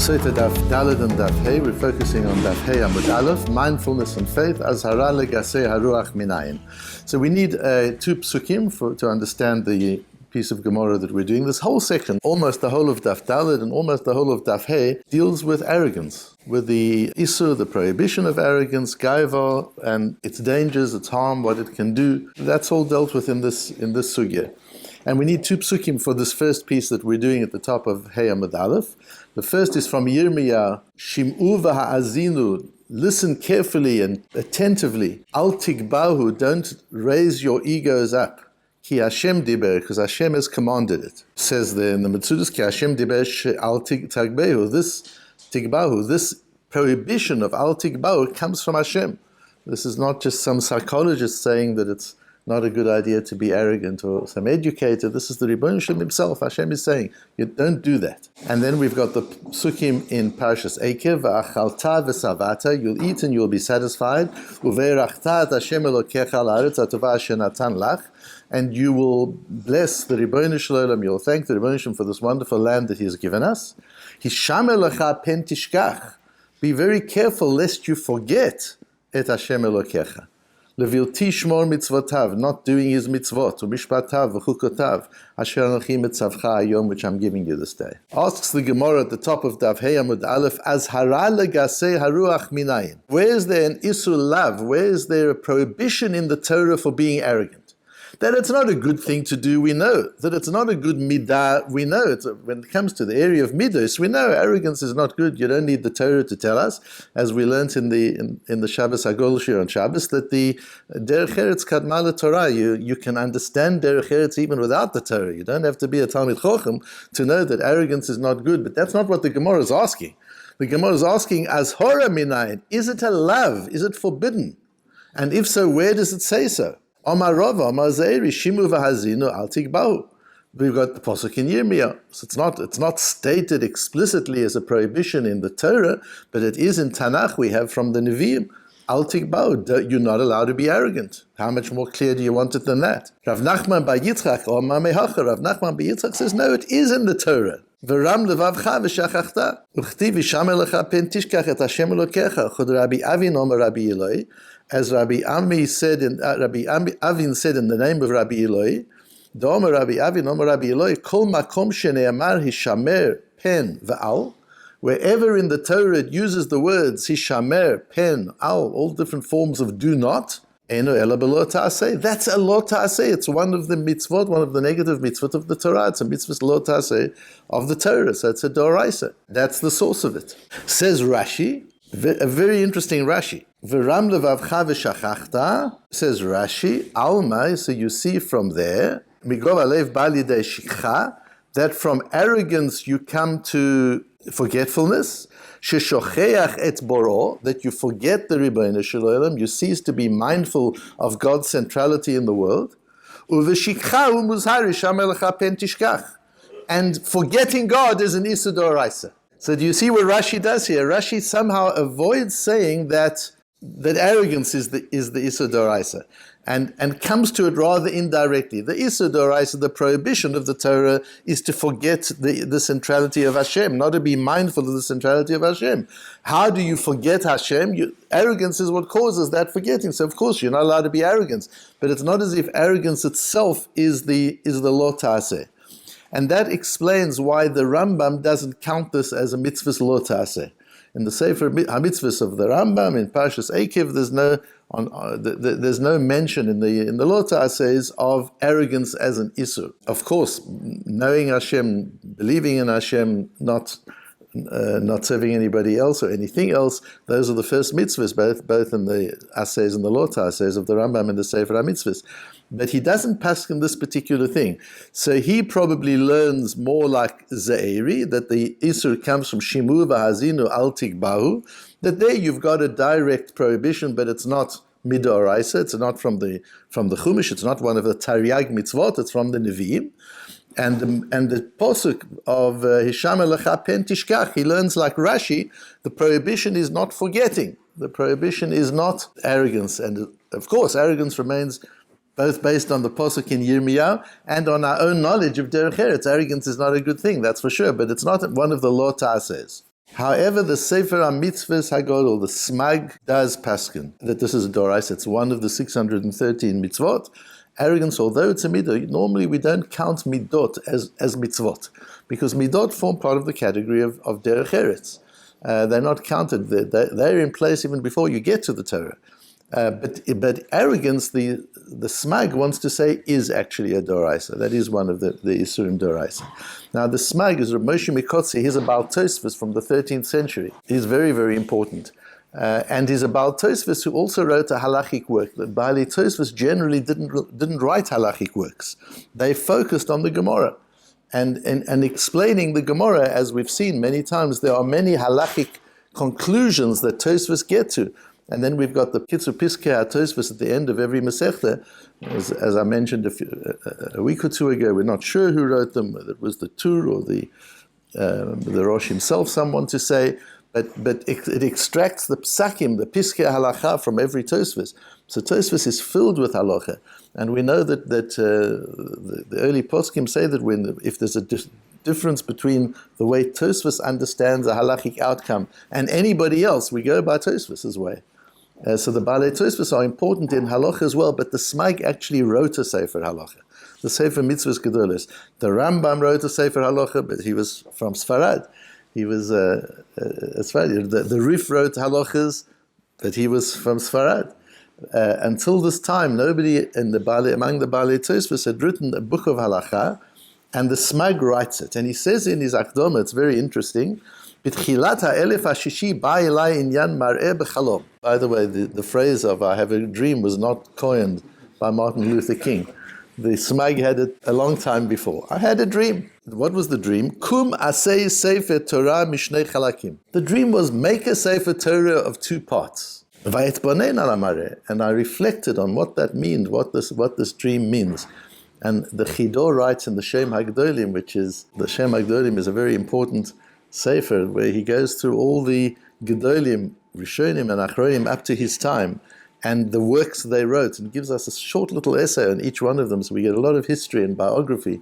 Sota Daf Daled and Daf Hey. We're focusing on Daf Hey Amud Aleph, Mindfulness and Faith, Azhara Legasi Harוח Mנין. So we need two psukim to understand the piece of Gemara that we're doing. This whole section, almost the whole of Daf Daled and almost the whole of Daf Hey, deals with arrogance, with the isur, the prohibition of arrogance, gaiva, and its dangers, its harm, what it can do. That's all dealt with in this sugya. And we need two psukim for this first piece that we're doing at the top of Hey Amud Aleph. The first is from Yirmiyah, Shim'u v'ha'azinu, listen carefully and attentively. Al tigbahu, don't raise your egos up. Ki Hashem diber, because Hashem has commanded it. Says there in the Metzudas, Ki Hashem diber al tigbahu. This tigbahu, this prohibition of al tigbahu comes from Hashem. This is not just some psychologist saying that it's not a good idea to be arrogant or some educator. This is the Ribono Shel Olam himself. Hashem is saying, you don't do that. And then we've got the psukim in Parashas Eikev, V'achalta v'savata, you'll eat and you'll be satisfied. Uve'erachta et Hashem Elokecha la'aretz hatovah asher natan lach, and you will bless the Ribono Shel Olam, you'll thank the Ribono Shel Olam for this wonderful land that He has given us. Hishamer lecha pen tishkach, be very careful lest you forget et Hashem Elokecha. Levilti shmor mitzvotav, not doing His mitzvot, umishpatav v'chukotav, asher anochi mitzavcha hayom, which I'm giving you this day. Asks the Gemara at the top of Daf Hey Amud Aleph, Azhara legasi harוח mנין. Where is there an isur lav? Where is there a prohibition in the Torah for being arrogant? That it's not a good thing to do, we know. That it's not a good midah, we know. When it comes to the area of midos, we know arrogance is not good. You don't need the Torah to tell us, as we learnt in the Shabbos Hagol shiur on Shabbos, that the derech eretz kadma leTorah. You can understand derech eretz even without the Torah. You don't have to be a Talmud Chochem to know that arrogance is not good. But that's not what the Gemara is asking. The Gemara is asking, Azhara mנין, is it a love? Is it forbidden? And if so, where does it say so? Omar Rava, Omar Zeiri, Shimu v'hazinu al tigbahu. We've got the pasuk in Yirmiyah. So it's not stated explicitly as a prohibition in the Torah, but it is in Tanakh. We have from the Nevi'im, al tigbahu. You're not allowed to be arrogant. How much more clear do you want it than that? Rav Nachman bar Yitzchak, Omar mehacha. Rav Nachman bar Yitzchak says, no, it is in the Torah. V'ram levavcha v'shachachta. Uchtiv v'shamer lecha pen tishkach et Hashem Elokecha. Chod Rabbi Avin Omer Rabbi Eloi. As Rabbi Avin said in the name of Rabbi Eloi, Domer Rabbi Avin, Omer Rabbi Eloi, Kol makom shene'amar hishamer pen v'al, wherever in the Torah it uses the words hishamer, pen, al, all different forms of do not, eno ela b'lo ta'aseh, that's a lo ta'aseh. It's one of the mitzvot, one of the negative mitzvot of the Torah. It's a mitzvah lo ta'aseh of the Torah, so it's a doraisa. That's the source of it. Says Rashi, a very interesting Rashi. V'ram levavcha v'shachachta, says Rashi, almai, so you see from there, migov alev bal yidei shikcha, that from arrogance you come to forgetfulness, sheshocheach et boro, that you forget the Ribono Shel Olam, you cease to be mindful of God's centrality in the world, uv'shikcha u'muzhari shamer lecha pen tishkach, and forgetting God is an isur d'oraisa. So do you see what Rashi does here? Rashi somehow avoids saying that arrogance is the isur d'oraisa, and comes to it rather indirectly. The isur d'oraisa, the prohibition of the Torah, is to forget the centrality of Hashem, not to be mindful of the centrality of Hashem. How do you forget Hashem? Arrogance is what causes that forgetting. So of course you're not allowed to be arrogant, but it's not as if arrogance itself is the lo ta'aseh. And that explains why the Rambam doesn't count this as a mitzvah lo ta'aseh. In the Sefer HaMitzvahs of the Rambam, in Parashas Eikev, there's no mention in the lo ta'asehs of arrogance as an isur. Of course, knowing Hashem, believing in Hashem, not serving anybody else or anything else, those are the first mitzvahs, both in the assays and the lo ta'asehs of the Rambam and the Sefer HaMitzvahs. But he doesn't paskin this particular thing. So he probably learns more like Ze'eri, that the isur comes from Shimu v'hazinu al tigbahu, that there you've got a direct prohibition, but it's not midoraisa, it's not from the Chumash, it's not one of the Taryag mitzvot, it's from the Nevi'im. And the posuk of Hishamer lecha pen tishkach, he learns like Rashi, the prohibition is not forgetting. The prohibition is not arrogance. And of course, arrogance remains both based on the posuk in Yirmiyah and on our own knowledge of derech eretz. Arrogance is not a good thing, that's for sure, but it's not one of the lo ta'asehs. However, the Sefer HaMitzvahs HaGodol, the Smag, does paskin that this is a doraisa. It's one of the 613 mitzvot. Arrogance, although it's a midah, normally we don't count midot as mitzvot, because midot form part of the category of derech eretz. They're not counted. They're in place even before you get to the Torah. But arrogance, the Smag wants to say, is actually a doraisa. That is one of the Isurim doraisa. Now the Smag is Rabbi Moshe Mikotzi. He's a Baal Tosfos from the 13th century. He's very, very important. And he's a Baal Tosfos who also wrote a halachic work. The Baal Tosfos generally didn't write halachic works. They focused on the Gemara. And explaining the Gemara, as we've seen many times, there are many halachic conclusions that Tosfos get to. And then we've got the Kitzur Piskei HaTosfos at the end of every Masechta. As I mentioned a week or two ago, we're not sure who wrote them, whether it was the Tur or the Rosh himself, someone to say, but it extracts the psakim, the Piskei Halacha from every Tosfos. So Tosfos is filled with halacha. And we know that the early poskim say that if there's a difference between the way Tosfos understands a halachic outcome and anybody else, we go by Tosfos' way. So the Baalei Tosfos are important in halacha as well, but the Smag actually wrote a Sefer Halacha, the Sefer Mitzvahs Gedolos. The Rambam wrote a Sefer Halacha, but he was from Sfarad. He was Sfarad. The Rif wrote halachas, but he was from Sfarad. Until this time, nobody among the Baalei Tosfos had written a book of halacha, and the Smag writes it. And he says in his Akdoma, it's very interesting, by the way, the phrase of I have a dream was not coined by Martin Luther King. The Smag had it a long time before. I had a dream. What was the dream? Kum asei sefer Torah mishnei chalakim. The dream was make a sefer Torah of two parts. And I reflected on what that means, what this dream means. And the Chidor writes in the Shem HaGdolim, the Shem HaGdolim is a very important sefer where he goes through all the Gedolim, Rishonim and Achronim up to his time, and the works they wrote, and gives us a short little essay on each one of them, so we get a lot of history and biography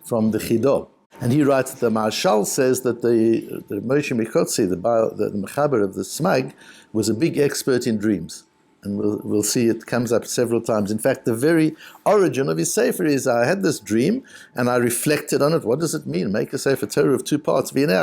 from the Chidor. And he writes that the Marshal says that the Moshe Mikotzi, the Mechaber of the Smag, was a big expert in dreams. And we'll see it comes up several times. In fact, the very origin of his Sefer is, I had this dream, and I reflected on it. What does it mean? Make a Sefer Torah of two parts. And I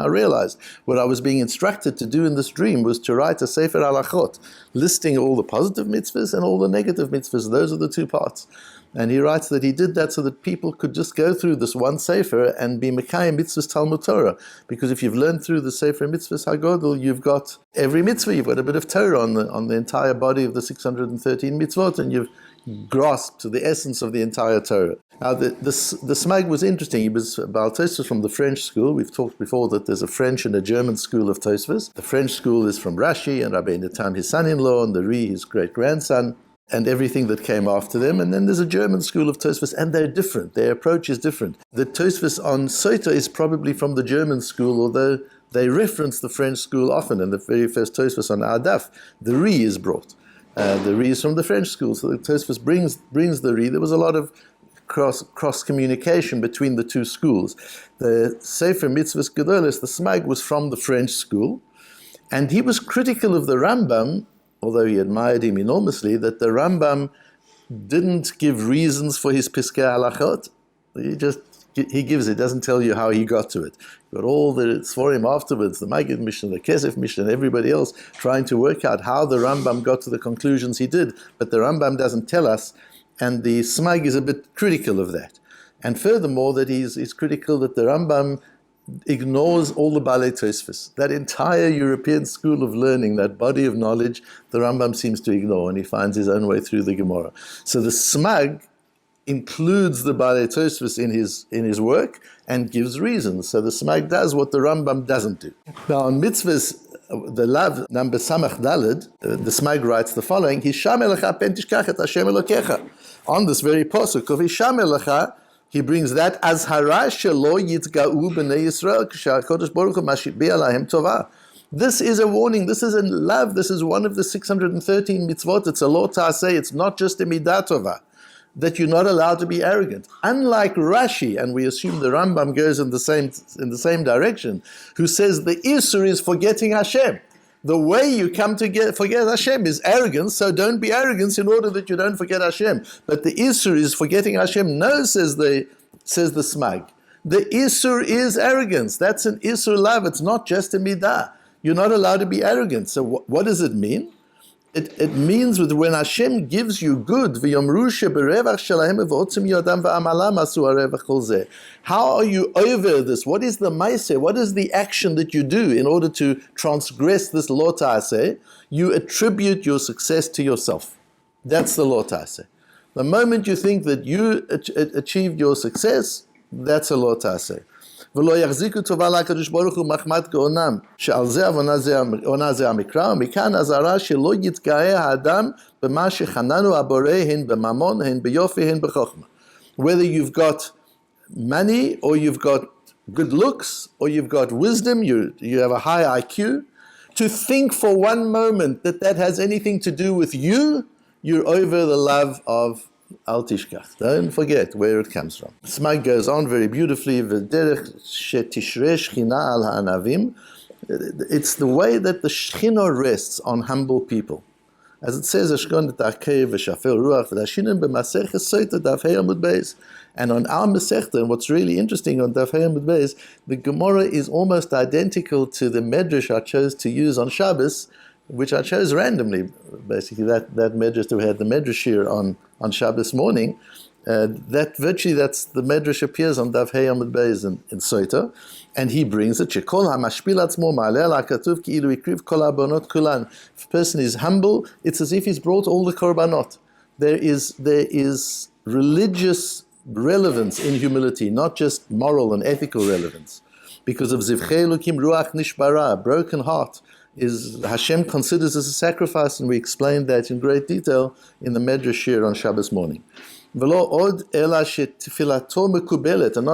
realized what I was being instructed to do in this dream was to write a Sefer Halachot, listing all the positive mitzvahs and all the negative mitzvahs. Those are the two parts. And he writes that he did that so that people could just go through this one Sefer and be Mekayim Mitzvahs Talmud Torah. Because if you've learned through the Sefer Mitzvahs HaGodol, you've got every mitzvah, you've got a bit of Torah on the entire body of the 613 mitzvot, and you've grasped to the essence of the entire Torah. Now, the Smag was interesting. He was Baal Tosfos from the French school. We've talked before that there's a French and a German school of Tosfos. The French school is from Rashi and Rabbi Natan, his son-in-law, and the Ri, his great-grandson, and everything that came after them. And then there's a German school of Tosfos, and they're different. Their approach is different. The Tosfos on Sota is probably from the German school, although they reference the French school often. And the very first Tosfos on our Daf, the Ri is brought. The Ri is from the French school, so the Tosfos brings the Ri. There was a lot of cross communication between the two schools. The Sefer Mitzvahs Gedolos, the Smag, was from the French school, and he was critical of the Rambam, although he admired him enormously, that the Rambam didn't give reasons for his Piskei Halachot. He gives it, doesn't tell you how he got to it. You've got all the Sforim afterwards, the Maggid Mishnah, the Kesef Mishnah, and everybody else trying to work out how the Rambam got to the conclusions he did. But the Rambam doesn't tell us, and the Smag is a bit critical of that. And furthermore, that he's critical that the Rambam ignores all the Baalei Tosfos. That entire European school of learning, that body of knowledge, the Rambam seems to ignore, and he finds his own way through the Gemara. So the Smag includes the Baalei Tosfos in his work and gives reasons. So the Smag does what the Rambam doesn't do. Now on mitzvahs, the Lav number Samach Daled, the Smag writes the following: Hisham elecha pen tishkach et Hashem Elokecha. On this very pasuk of Hisham elecha, he brings that azhara shelo yitga'u b'nei Yisrael k'shakodesh Baruch Hu mashibei alahem tova. This is a warning. This is a love. This is one of the 613 mitzvot. It's a lo ta'aseh. It's not just a midah tova. that you're not allowed to be arrogant. Unlike Rashi, and we assume the Rambam goes in the same direction, who says the Isur is forgetting Hashem. The way you come to forget Hashem is arrogance, so don't be arrogant in order that you don't forget Hashem. But the Isur is forgetting Hashem. No, says the Smag. The Isur is arrogance. That's an Isur love. It's not just a midah. You're not allowed to be arrogant. So what does it mean? It means that when Hashem gives you good, how are you over this? What is the maaseh? What is the action that you do in order to transgress this lo ta'aseh? You attribute your success to yourself. That's the lo ta'aseh. The moment you think that you achieved your success, that's a lo ta'aseh. ולא יחזיקו טובה לקדוש ברוך הוא מחמת גאונם, שעל זה עונה זה המקרא, ומכאן אזהרה שלא יתגאה האדם במה שחננו הבורא, הן בממון, הן ביופי, הן בחוכמה. Whether you've got money, or you've got good looks, or you've got wisdom, you have a high IQ, to think for one moment that has anything to do with you, you're over the love of Al tishkach. Don't forget where it comes from. Smag goes on very beautifully. It's the way that the Shechina rests on humble people. As it says, and on our Masechta, and what's really interesting on Daf Yomi Sota, the Gemara is almost identical to the Medrash I chose to use on Shabbos, which I chose randomly, basically that Medrash that we had the Medrash shiur on Shabbos morning, that's the Medrash appears on Daf Yomi Sota in Sota, and he brings it. If a person is humble, it's as if he's brought all the korbanot. There is religious relevance in humility, not just moral and ethical relevance. Because of Zivchei Elokim Ruach Nishbara, broken heart, is Hashem considers as a sacrifice, and we explained that in great detail in the Medrash shiur on Shabbos morning. And not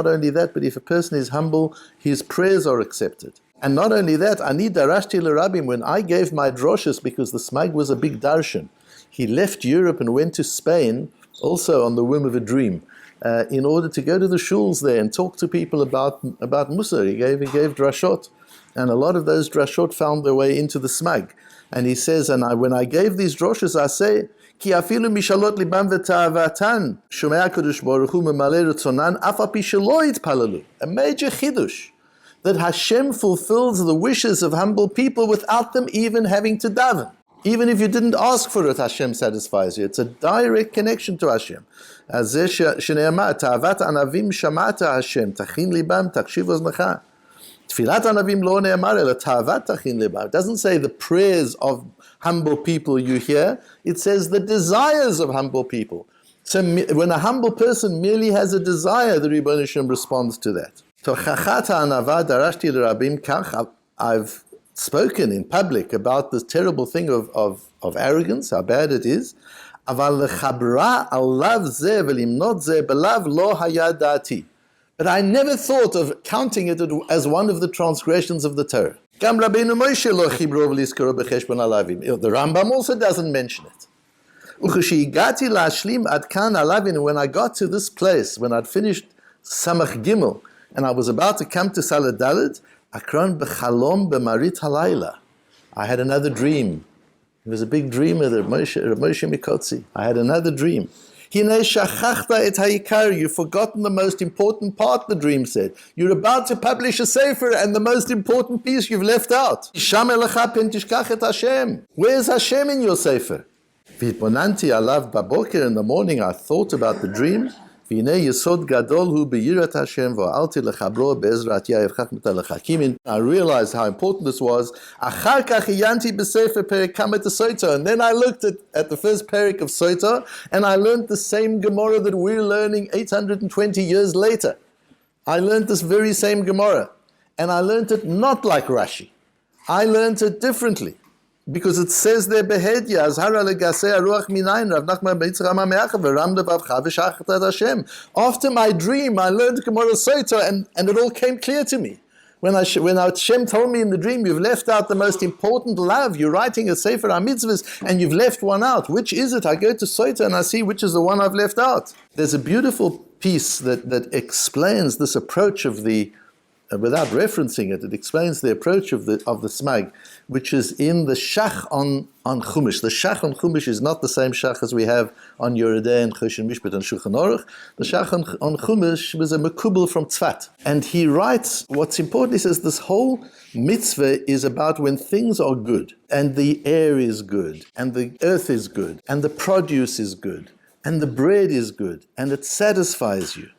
only that, but if a person is humble, his prayers are accepted. And not only that, Ani darashti l'rabim, when I gave my droshes, because the Smag was a big darshan, he left Europe and went to Spain, also on the whim of a dream, in order to go to the shuls there and talk to people about Musa. He gave drashot. And a lot of those drashot found their way into the Smag. And he says, when I gave these droshes, I say, Ki afilu mishalot libam v'ta'avatan, shomei HaKadosh Baruch Hu memalei retzonan, af al pi shelo yitpalalu. A major chidush, that Hashem fulfills the wishes of humble people without them even having to daven. Even if you didn't ask for it, Hashem satisfies you. It's a direct connection to Hashem. As shene'amar, ta'avat anavim shamata Hashem, tachin libam, takshiv oznecha. Tfilat anavim lo ne'amar ela ta'avat tachin libam. It doesn't say the prayers of humble people you hear. It says the desires of humble people. So when a humble person merely has a desire, the Rebbeinu Shem responds to that. I've spoken in public about this terrible thing of arrogance, how bad it is. But I never thought of counting it as one of the transgressions of the Torah. The Rambam also doesn't mention it. When I got to this place, when I'd finished Samach Gimel, and I was about to come to Salad Dalet, I had another dream. It was a big dream of the Moshe Mikotzi. I had another dream. You've forgotten the most important part, the dream said. You're about to publish a sefer, and the most important piece you've left out. Where's Hashem in your sefer? In the morning I thought about the dream. I realized how important this was. And then I looked at the first parak of Sota, and I learned the same Gemara that we're learning 820 years later. I learned this very same Gemara, and I learned it not like Rashi. I learned it differently. Because it says there, Behedya, Azhara legase harוח minin, Rav Nachman ben Yitzchak Me'acha, v'ram levavcha v'shachat Hashem. After my dream, I learned Gemara Sota, and it all came clear to me. When Hashem told me in the dream, you've left out the most important love, you're writing a Sefer HaMitzvahs, and you've left one out. Which is it? I go to Sota and I see which is the one I've left out. There's a beautiful piece that explains this approach of the, without referencing it, it explains the approach of the Smag, which is in the Shach on Chumash. The Shach on Chumash is not the same Shach as we have on Yoredei and Choshen Mishpat and Shulchan Aruch. The Shach on Chumash was a Mekubal from Tzfat. And he writes, what's important, he says, this whole mitzvah is about when things are good, and the air is good, and the earth is good, and the produce is good, and the bread is good, and it satisfies you.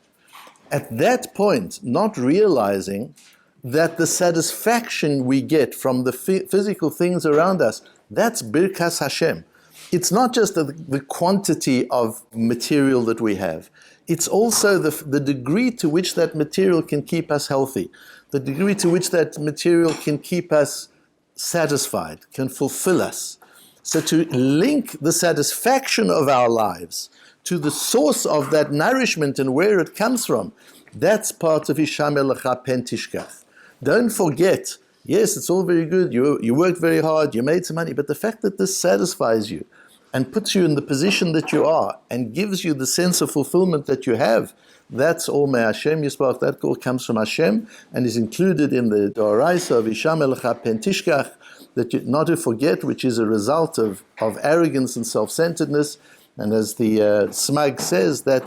At that point, not realizing that the satisfaction we get from the physical things around us, that's Birkas Hashem. It's not just the quantity of material that we have. It's also the degree to which that material can keep us healthy, the degree to which that material can keep us satisfied, can fulfill us. So to link the satisfaction of our lives to the source of that nourishment and where it comes from, that's part of Hisham Elecha Pen Tishkach. Don't forget, yes, it's all very good, you worked very hard, you made some money, but the fact that this satisfies you and puts you in the position that you are and gives you the sense of fulfillment that you have, that's all May Hashem Yisbarach, that all comes from Hashem and is included in the Doraisa of Hisham Elecha Pen Tishkach, that you not to forget, which is a result of arrogance and self-centeredness. And as the Smag says, that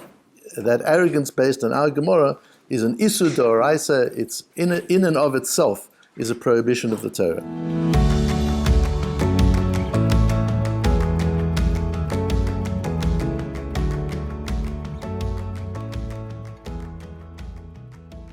arrogance based on our Gemara is an Isur Doraisa, it's in and of itself is a prohibition of the Torah.